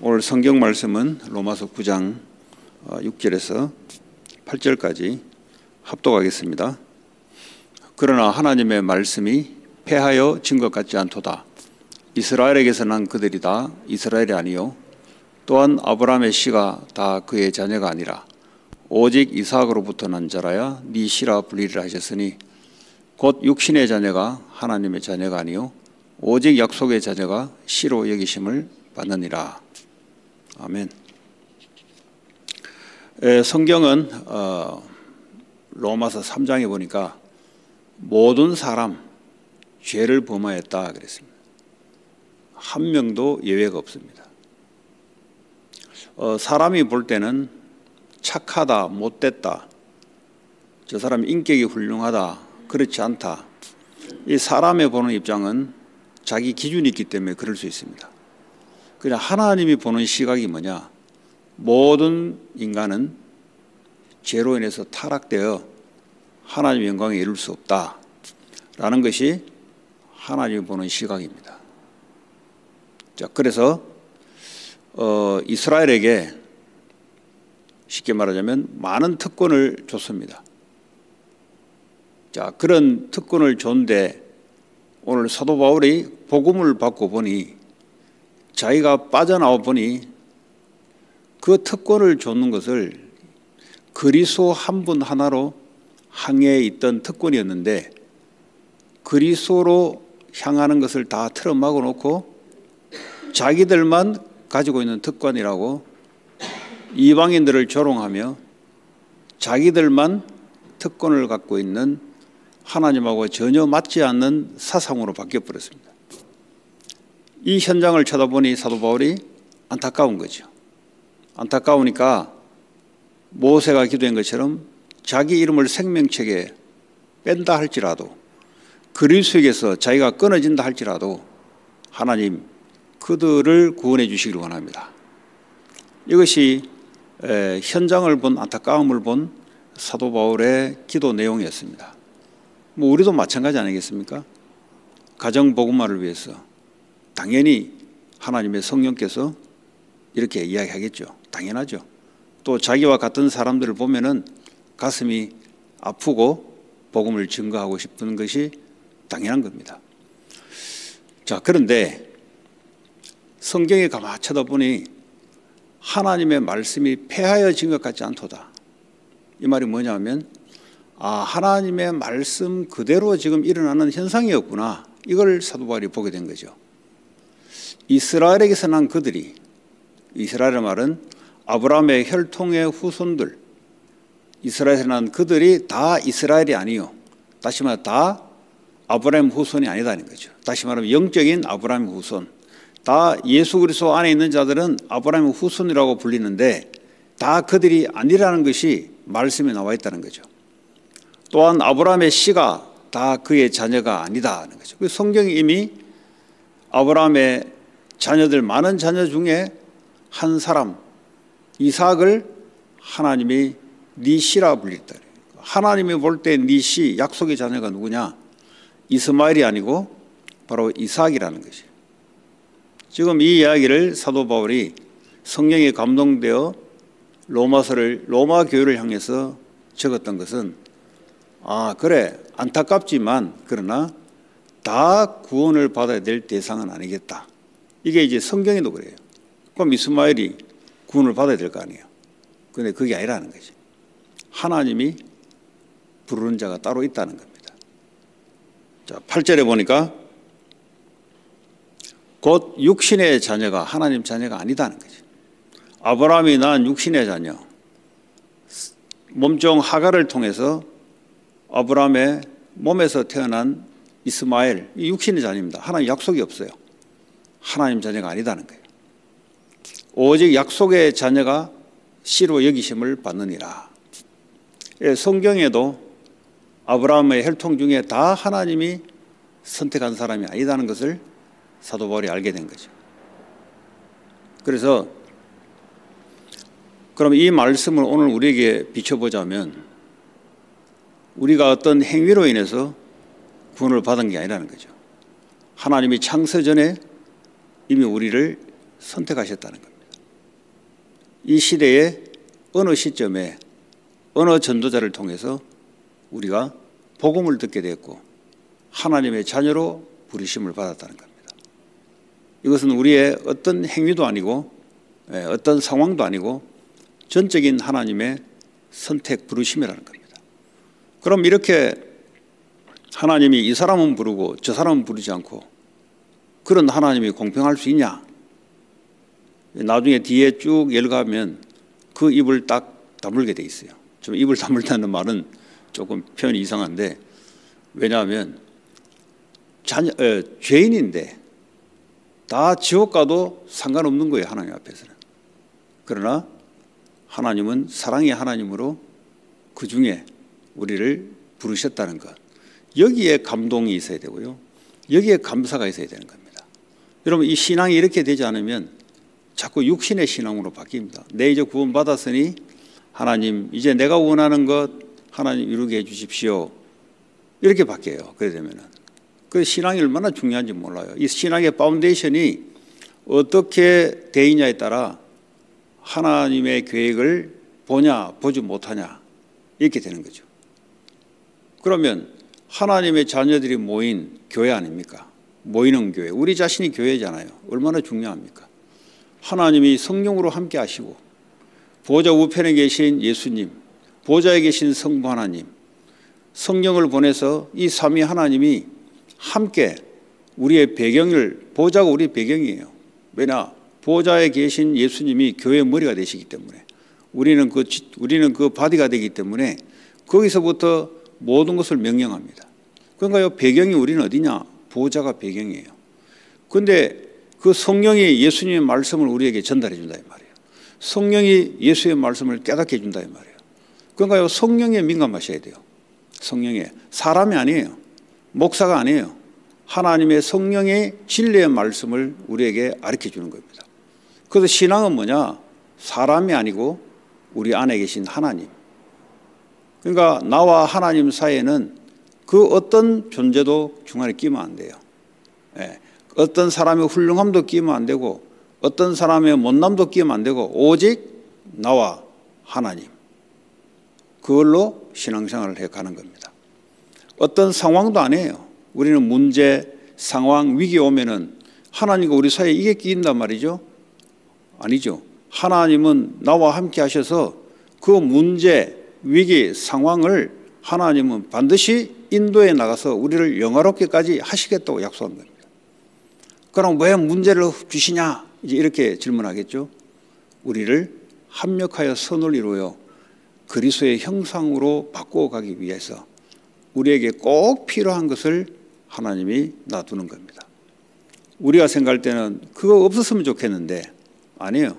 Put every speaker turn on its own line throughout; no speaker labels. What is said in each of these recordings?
오늘 성경 말씀은 로마서 9장 6절에서 8절까지 합독하겠습니다. 그러나 하나님의 말씀이 패하여 진 것 같지 않도다. 이스라엘에게서 난 그들이 다 이스라엘이 아니요 또한 아브라함의 씨가 다 그의 자녀가 아니라 오직 이삭으로부터 난 자라야 네 씨라 불리리라 하셨으니 곧 육신의 자녀가 하나님의 자녀가 아니요 오직 약속의 자녀가 씨로 여기심을 받느니라. 아멘. 성경은 로마서 3장에 보니까 모든 사람 죄를 범하였다 그랬습니다. 한 명도 예외가 없습니다. 사람이 볼 때는 착하다, 못됐다, 저 사람 인격이 훌륭하다, 그렇지 않다, 이 사람의 보는 입장은 자기 기준이 있기 때문에 그럴 수 있습니다. 그냥 하나님이 보는 시각이 뭐냐? 모든 인간은 죄로 인해서 타락되어 하나님의 영광에 이룰 수 없다라는 것이 하나님이 보는 시각입니다. 자, 그래서 이스라엘에게 쉽게 말하자면 많은 특권을 줬습니다. 자, 그런 특권을 줬는데 오늘 사도 바울이 복음을 받고 보니 자기가 빠져나와 보니 그 특권을 줬는 것을 그리스도 한 분 하나로 항해에 있던 특권이었는데 그리스도로 향하는 것을 다 틀어막아 놓고 자기들만 가지고 있는 특권이라고 이방인들을 조롱하며 자기들만 특권을 갖고 있는 하나님하고 전혀 맞지 않는 사상으로 바뀌어버렸습니다. 이 현장을 쳐다보니 사도 바울이 안타까운 거죠. 안타까우니까 모세가 기도한 것처럼 자기 이름을 생명책에 뺀다 할지라도 그리스도에게서 자기가 끊어진다 할지라도 하나님 그들을 구원해 주시기를 원합니다. 이것이 현장을 본 안타까움을 본 사도 바울의 기도 내용이었습니다. 뭐 우리도 마찬가지 아니겠습니까? 가정 복음화를 위해서 당연히 하나님의 성령께서 이렇게 이야기하겠죠. 당연하죠. 또 자기와 같은 사람들을 보면은 가슴이 아프고 복음을 증거하고 싶은 것이 당연한 겁니다. 자, 그런데 성경에 가만히 쳐다보니 하나님의 말씀이 패하여진 것 같지 않도다. 이 말이 뭐냐면 하나님의 말씀 그대로 지금 일어나는 현상이었구나. 이걸 사도 바울이 보게 된 거죠. 이스라엘에게서 난 그들이, 이스라엘의 말은 아브라함의 혈통의 후손들, 이스라엘에서 난 그들이 다 이스라엘이 아니요. 다시 말해 다 아브라함 후손이 아니다는 거죠. 다시 말하면 영적인 아브라함 후손. 다 예수 그리스도 안에 있는 자들은 아브라함 후손이라고 불리는데 다 그들이 아니라는 것이 말씀에 나와 있다는 거죠. 또한 아브라함의 씨가 다 그의 자녀가 아니다는 거죠. 성경이 이미 아브라함의 자녀들 많은 자녀 중에 한 사람 이삭을 하나님이 네 씨라 불렸다. 하나님이 볼 때 네 씨 약속의 자녀가 누구냐? 이스마엘이 아니고 바로 이삭이라는 것이에요. 지금 이 이야기를 사도 바울이 성령에 감동되어 로마 교회를 향해서 적었던 것은 그래 안타깝지만 그러나 다 구원을 받아야 될 대상은 아니겠다. 이게 이제 성경에도 그래요. 그럼 이스마엘이 구원을 받아야 될 거 아니에요. 그런데 그게 아니라는 거지. 하나님이 부르는 자가 따로 있다는 겁니다. 자, 8절에 보니까 곧 육신의 자녀가 하나님 자녀가 아니다는 거지. 아브라함이 낳은 육신의 자녀, 몸종 하갈을 통해서 아브라함의 몸에서 태어난 이스마엘, 이 육신의 자녀입니다. 하나님 약속이 없어요. 하나님 자녀가 아니다는 거예요. 오직 약속의 자녀가 씨로 여기심을 받느니라. 성경에도 아브라함의 혈통 중에 다 하나님이 선택한 사람이 아니다는 것을 사도 바울이 알게 된 거죠. 그래서 그럼 이 말씀을 오늘 우리에게 비춰보자면 우리가 어떤 행위로 인해서 구원을 받은 게 아니라는 거죠. 하나님이 창세 전에 이미 우리를 선택하셨다는 겁니다. 이 시대에 어느 시점에 어느 전도자를 통해서 우리가 복음을 듣게 됐고 하나님의 자녀로 부르심을 받았다는 겁니다. 이것은 우리의 어떤 행위도 아니고 어떤 상황도 아니고 전적인 하나님의 선택 부르심이라는 겁니다. 그럼 이렇게 하나님이 이 사람은 부르고 저 사람은 부르지 않고 그런 하나님이 공평할 수 있냐? 나중에 뒤에 쭉 열가면 그 입을 딱 다물게 돼 있어요. 좀 입을 다물다는 말은 조금 표현이 이상한데, 왜냐하면 죄인인데 다 지옥 가도 상관없는 거예요, 하나님 앞에서는. 그러나 하나님은 사랑의 하나님으로 그 중에 우리를 부르셨다는 것, 여기에 감동이 있어야 되고요, 여기에 감사가 있어야 되는 겁니다. 여러분, 이 신앙이 이렇게 되지 않으면 자꾸 육신의 신앙으로 바뀝니다. 내 이제 구원 받았으니 하나님 이제 내가 원하는 것 하나님 이루게 해 주십시오, 이렇게 바뀌어요. 그래 되면은 그 신앙이 얼마나 중요한지 몰라요. 이 신앙의 파운데이션이 어떻게 돼 있냐에 따라 하나님의 계획을 보냐 보지 못하냐 이렇게 되는 거죠. 그러면 하나님의 자녀들이 모인 교회 아닙니까? 모이는 교회, 우리 자신이 교회잖아요. 얼마나 중요합니까? 하나님이 성령으로 함께 하시고 보좌 우편에 계신 예수님, 보좌에 계신 성부 하나님, 성령을 보내서 이 삼위 하나님이 함께 우리의 배경을, 보좌가 우리 배경이에요. 왜냐? 보좌에 계신 예수님이 교회의 머리가 되시기 때문에 우리는 그 바디가 되기 때문에 거기서부터 모든 것을 명령합니다. 그러니까 배경이 우리는 어디냐? 보좌가 배경이에요. 그런데 그 성령이 예수님의 말씀을 우리에게 전달해 준다 이 말이에요. 성령이 예수의 말씀을 깨닫게 해 준다 이 말이에요. 그러니까 성령에 민감하셔야 돼요. 성령에, 사람이 아니에요. 목사가 아니에요. 하나님의 성령의 진리의 말씀을 우리에게 가르쳐 주는 겁니다. 그래서 신앙은 뭐냐? 사람이 아니고 우리 안에 계신 하나님. 그러니까 나와 하나님 사이에는 그 어떤 존재도 중간에 끼면 안 돼요. 어떤 사람의 훌륭함도 끼면 안 되고 어떤 사람의 못남도 끼면 안 되고 오직 나와 하나님, 그걸로 신앙생활을 해가는 겁니다. 어떤 상황도 아니에요. 우리는 문제, 상황, 위기 오면은 하나님과 우리 사이에 이게 끼인단 말이죠? 아니죠. 하나님은 나와 함께 하셔서 그 문제, 위기, 상황을 하나님은 반드시 인도에 나가서 우리를 영화롭게까지 하시겠다고 약속한 겁니다. 그럼 왜 문제를 주시냐? 이제 이렇게 질문하겠죠. 우리를 합력하여 선을 이루어 그리스도의 형상으로 바꿔가기 위해서 우리에게 꼭 필요한 것을 하나님이 놔두는 겁니다. 우리가 생각할 때는 그거 없었으면 좋겠는데 아니에요.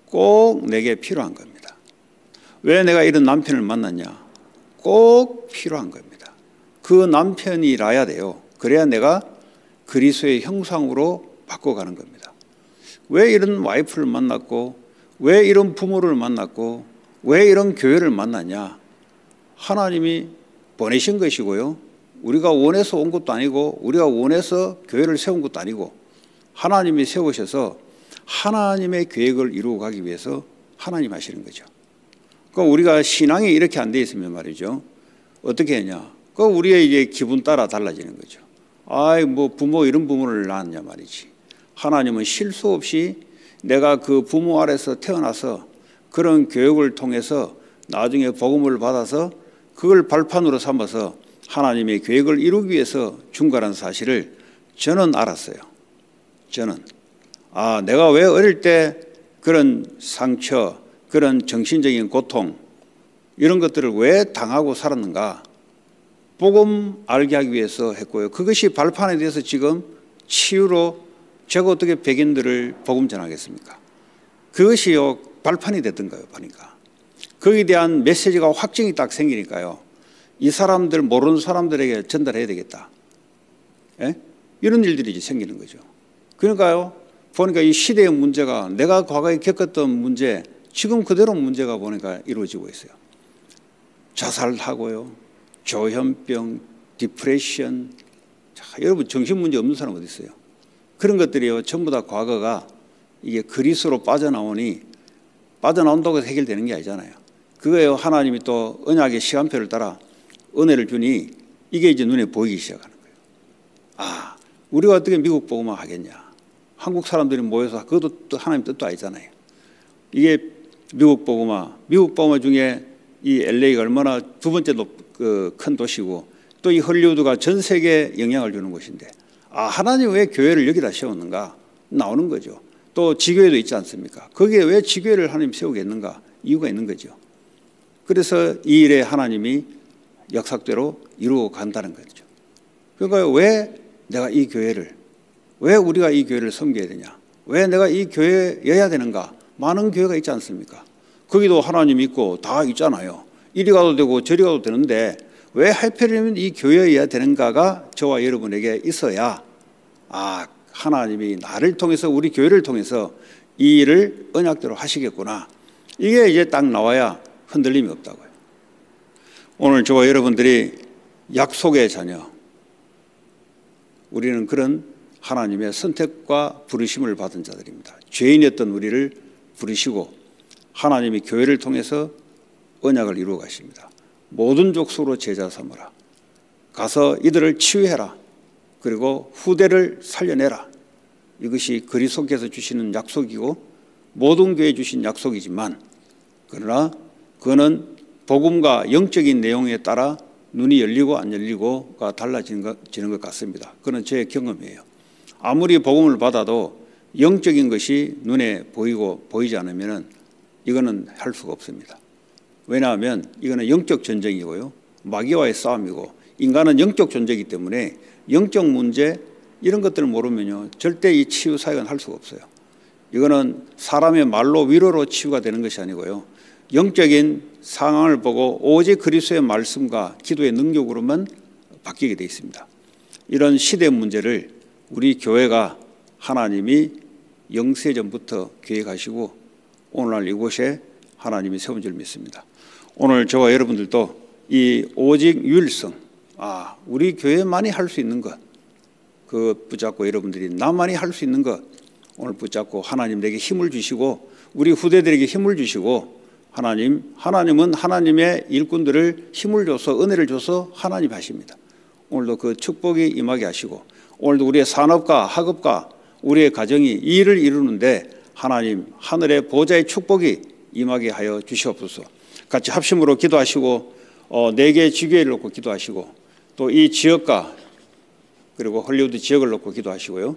꼭 내게 필요한 겁니다. 왜 내가 이런 남편을 만났냐? 꼭 필요한 겁니다. 그 남편이라야 돼요. 그래야 내가 그리스도의 형상으로 바꿔가는 겁니다. 왜 이런 와이프를 만났고 왜 이런 부모를 만났고 왜 이런 교회를 만났냐? 하나님이 보내신 것이고요. 우리가 원해서 온 것도 아니고 우리가 원해서 교회를 세운 것도 아니고 하나님이 세우셔서 하나님의 계획을 이루어 가기 위해서 하나님 하시는 거죠. 그러니까 우리가 신앙이 이렇게 안 돼 있으면 말이죠. 어떻게 하냐? 그 우리의 이제 기분 따라 달라지는 거죠. 아이 뭐 부모 이런 부모를 낳았냐 말이지. 하나님은 실수 없이 내가 그 부모 아래서 태어나서 그런 교육을 통해서 나중에 복음을 받아서 그걸 발판으로 삼아서 하나님의 계획을 이루기 위해서 준 거라는 사실을 저는 알았어요. 저는 내가 왜 어릴 때 그런 상처, 그런 정신적인 고통 이런 것들을 왜 당하고 살았는가 복음 알게 하기 위해서 했고요. 그것이 발판에 대해서 지금 치유로 제가 어떻게 백인들을 복음 전하겠습니까? 그것이요 발판이 됐던가요? 보니까 거기에 대한 메시지가 확증이 딱 생기니까요. 이 사람들 모르는 사람들에게 전달해야 되겠다. 이런 일들이 이제 생기는 거죠. 그러니까요. 보니까 이 시대의 문제가 내가 과거에 겪었던 문제 지금 그대로 문제가 보니까 이루어지고 있어요. 자살하고요. 조현병, 디프레션. 여러분 정신문제 없는 사람 어디 있어요? 그런 것들이요. 전부 다 과거가 이게 그리스도로 빠져나오니 빠져나온다고 해서 해결되는 게 아니잖아요. 그거예요. 하나님이 또 언약의 시간표를 따라 은혜를 주니 이게 이제 눈에 보이기 시작하는 거예요. 아, 우리가 어떻게 미국 복음화 하겠냐. 한국 사람들이 모여서 그것도 또 하나님 뜻도 아니잖아요. 이게 미국 복음화 중에 이 LA가 얼마나 두 번째 큰 도시고 또 이 헐리우드가 전 세계에 영향을 주는 곳인데 아, 하나님 왜 교회를 여기다 세웠는가 나오는 거죠. 또 지교회도 있지 않습니까? 거기에 왜 지교회를 하나님 세우겠는가 이유가 있는 거죠. 그래서 이 일에 하나님이 역사대로 이루어 간다는 거죠. 그러니까 왜 내가 이 교회를 왜 우리가 이 교회를 섬겨야 되냐? 왜 내가 이 교회여야 되는가? 많은 교회가 있지 않습니까? 거기도 하나님 있고 다 있잖아요. 이리 가도 되고 저리 가도 되는데 왜 하필이면 이 교회여야 되는가가 저와 여러분에게 있어야 아, 하나님이 나를 통해서 우리 교회를 통해서 이 일을 언약대로 하시겠구나. 이게 이제 딱 나와야 흔들림이 없다고요. 오늘 저와 여러분들이 약속의 자녀, 우리는 그런 하나님의 선택과 부르심을 받은 자들입니다. 죄인이었던 우리를 부르시고 하나님이 교회를 통해서 언약을 이루어 가십니다. 모든 족속으로 제자 삼으라. 가서 이들을 치유해라. 그리고 후대를 살려내라. 이것이 그리스도께서 주시는 약속이고 모든 교회에 주신 약속이지만 그러나 그거는 복음과 영적인 내용에 따라 눈이 열리고 안 열리고가 달라지는 것 같습니다. 그건 제 경험이에요. 아무리 복음을 받아도 영적인 것이 눈에 보이고 보이지 않으면 이거는 할 수가 없습니다. 왜냐하면 이거는 영적 전쟁이고요. 마귀와의 싸움이고 인간은 영적 존재이기 때문에 영적 문제 이런 것들을 모르면요. 절대 이 치유 사역은 할 수가 없어요. 이거는 사람의 말로 위로로 치유가 되는 것이 아니고요. 영적인 상황을 보고 오직 그리스도의 말씀과 기도의 능력으로만 바뀌게 되어 있습니다. 이런 시대 문제를 우리 교회가 하나님이 영세전부터 계획하시고 오늘날 이곳에 하나님이 세운 줄 믿습니다. 오늘 저와 여러분들도 이 오직 유일성, 우리 교회만이 할 수 있는 것, 그 붙잡고 여러분들이 나만이 할 수 있는 것 오늘 붙잡고 하나님 내게 힘을 주시고 우리 후대들에게 힘을 주시고 하나님은 하나님의 일꾼들을 힘을 줘서 은혜를 줘서 하나님 하십니다. 오늘도 그 축복이 임하게 하시고 오늘도 우리의 산업과 학업과 우리의 가정이 이 일을 이루는데 하나님 하늘의 보좌의 축복이 임하게 하여 주시옵소서. 같이 합심으로 기도하시고 4개의 지교회를 놓고 기도하시고 또 이 지역과 그리고 헐리우드 지역을 놓고 기도하시고요.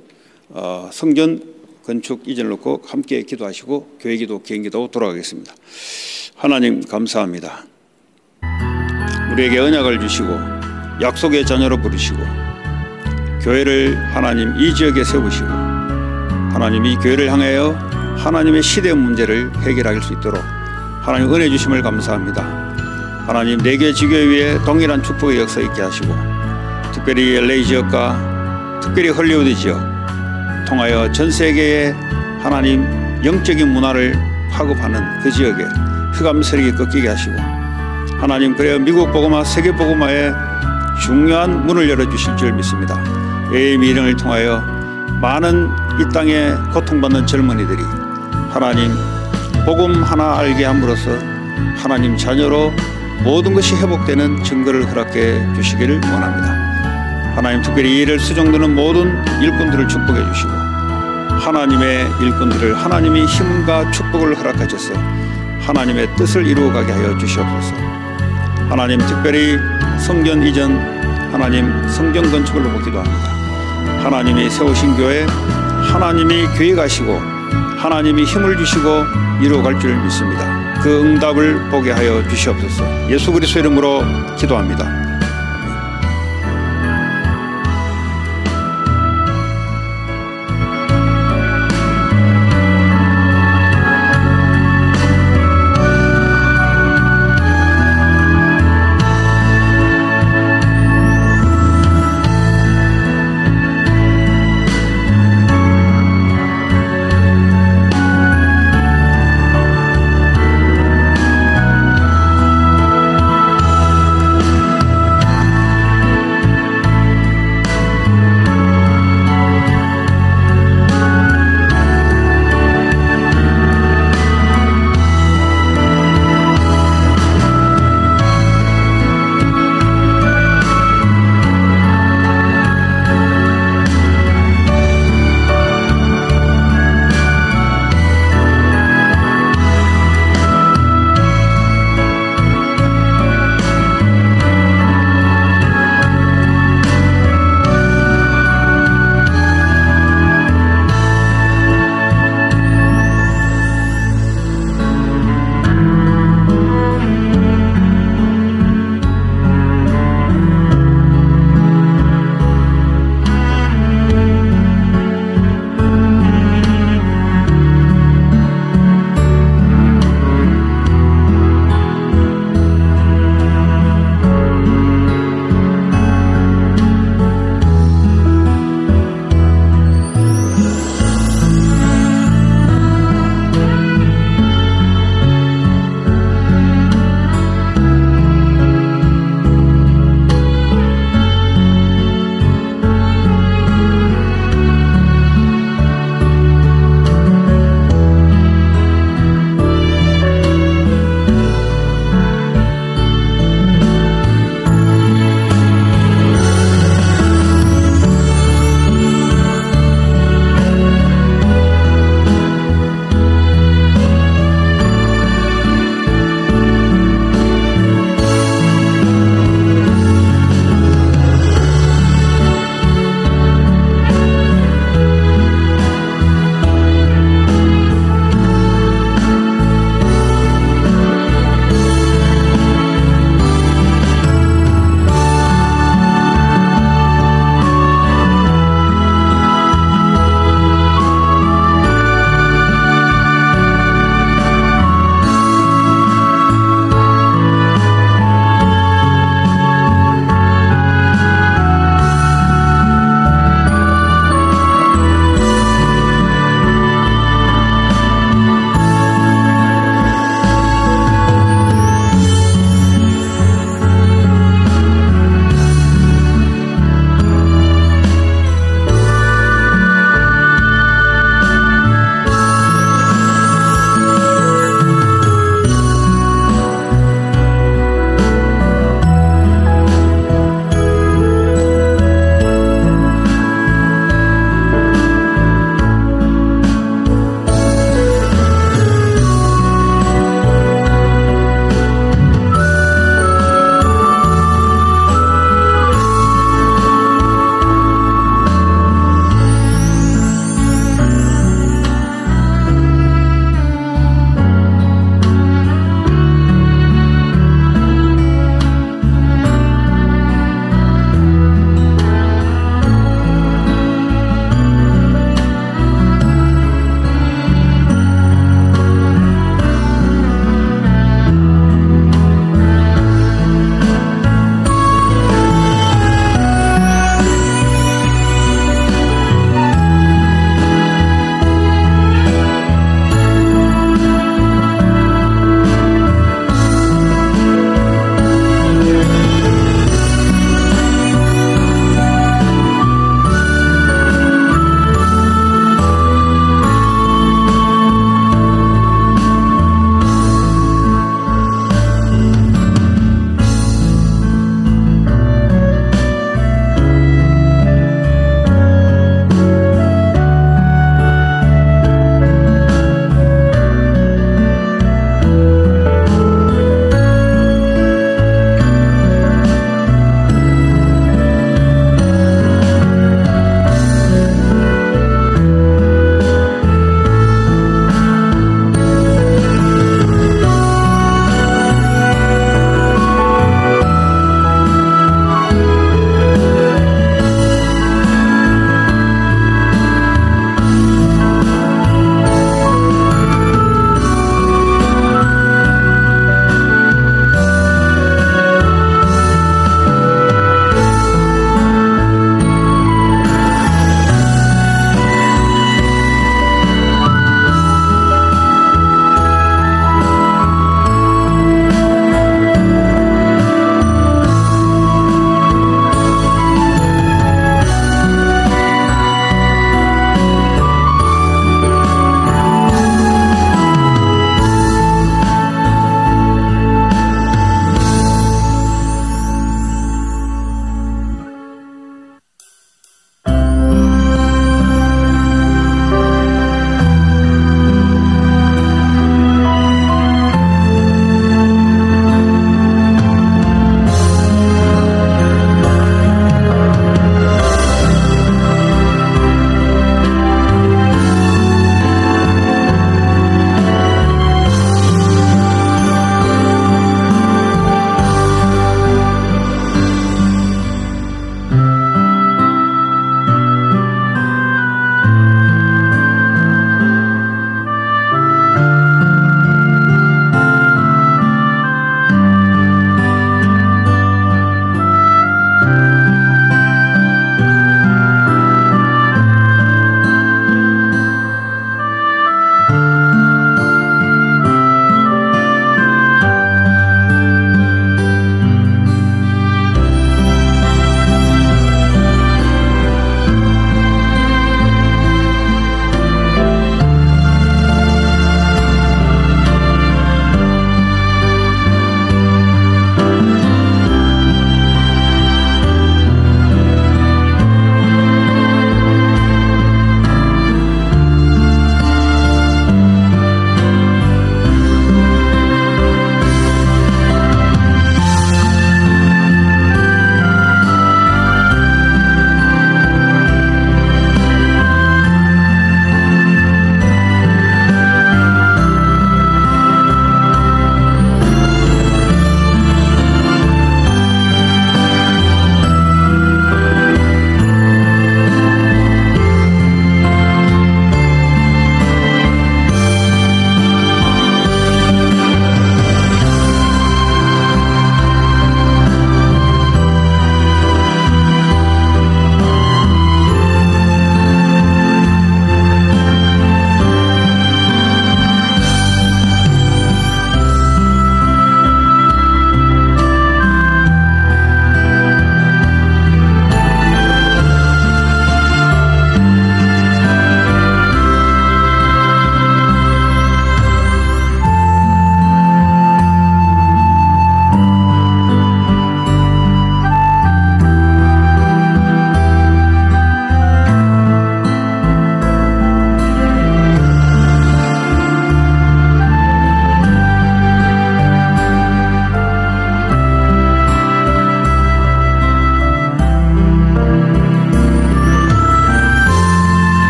성전 건축 이전을 놓고 함께 기도하시고 교회기도 개인기도 돌아가겠습니다. 하나님 감사합니다. 우리에게 언약을 주시고 약속의 자녀로 부르시고 교회를 하나님 이 지역에 세우시고 하나님 이 교회를 향하여 하나님의 시대 문제를 해결할 수 있도록 하나님 은혜 주심을 감사합니다. 하나님 4개 지교회 위에 동일한 축복의 역사 있게 하시고 특별히 LA 지역과 특별히 헐리우드 지역 통하여 전 세계에 하나님 영적인 문화를 파급하는 그 지역에 흑암 세력이 꺾이게 하시고 하나님 그래야 미국 복음화 세계 복음화에 중요한 문을 열어주실 줄 믿습니다. AIM 일행을 통하여 많은 이 땅에 고통받는 젊은이들이 하나님 복음 하나 알게 함으로써 하나님 자녀로 모든 것이 회복되는 증거를 허락해 주시기를 원합니다. 하나님 특별히 이 일을 수종드는 모든 일꾼들을 축복해 주시고 하나님의 일꾼들을 하나님이 힘과 축복을 허락하셔서 하나님의 뜻을 이루어가게 하여 주시옵소서. 하나님 특별히 성전 이전 하나님 성전 건축을 놓고 기도합니다. 하나님이 세우신 교회 하나님이 계획하시고 하나님이 힘을 주시고 이루어갈 줄 믿습니다. 그 응답을 보게 하여 주시옵소서. 예수 그리스도 이름으로 기도합니다.